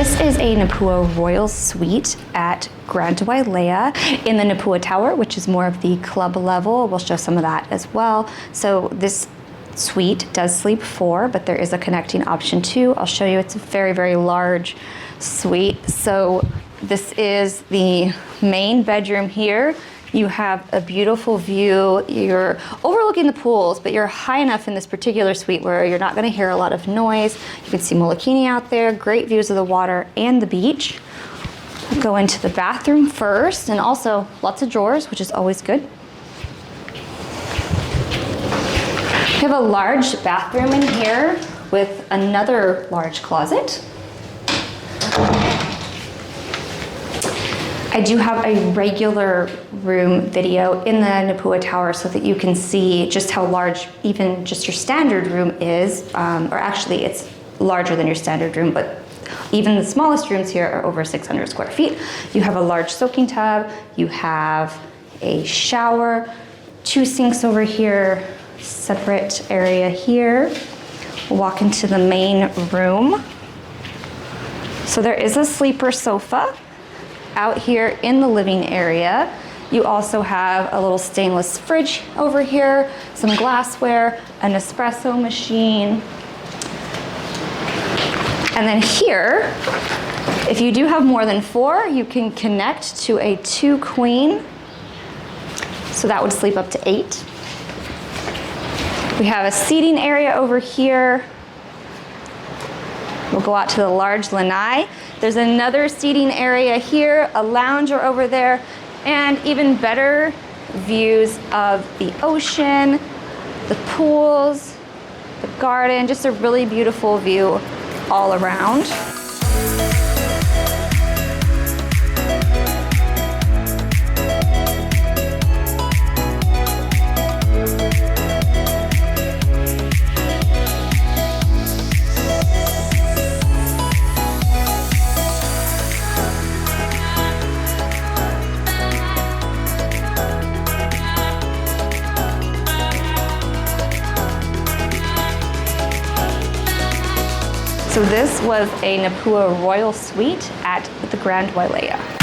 This is a Napua Royal Suite at Grand Wailea in the Napua Tower, which is more of the club level. We'll show some of that as well. So this suite does sleep 4, but there is a connecting option too. I'll show you. It's a very, very large suite. So this is the main bedroom here. You have a beautiful view. You're overlooking the pools, but you're high enough in this particular suite where you're not going to hear a lot of noise. You can see Molokini out there, great views of the water and the beach. We'll go into the bathroom first, and also lots of drawers, which is always good. We have a large bathroom in here with another large closet. I do have a regular room video in the Napua Tower so that you can see just how large even just your standard room is, or actually it's larger than your standard room, but even the smallest rooms here are over 600 square feet. You have a large soaking tub, you have a shower, 2 sinks over here, separate area here. We'll walk into the main room. So there is a sleeper sofa out here in the living area. You also have a little stainless fridge over here, some glassware, an espresso machine. And then here, if you do have more than 4, you can connect to a 2 queen. So that would sleep up to 8. We have a seating area over here. We'll go out to the large lanai. There's another seating area here, a lounger over there, and even better views of the ocean, the pools, the garden, just a really beautiful view all around. So this was a Napua Royal Suite at the Grand Wailea.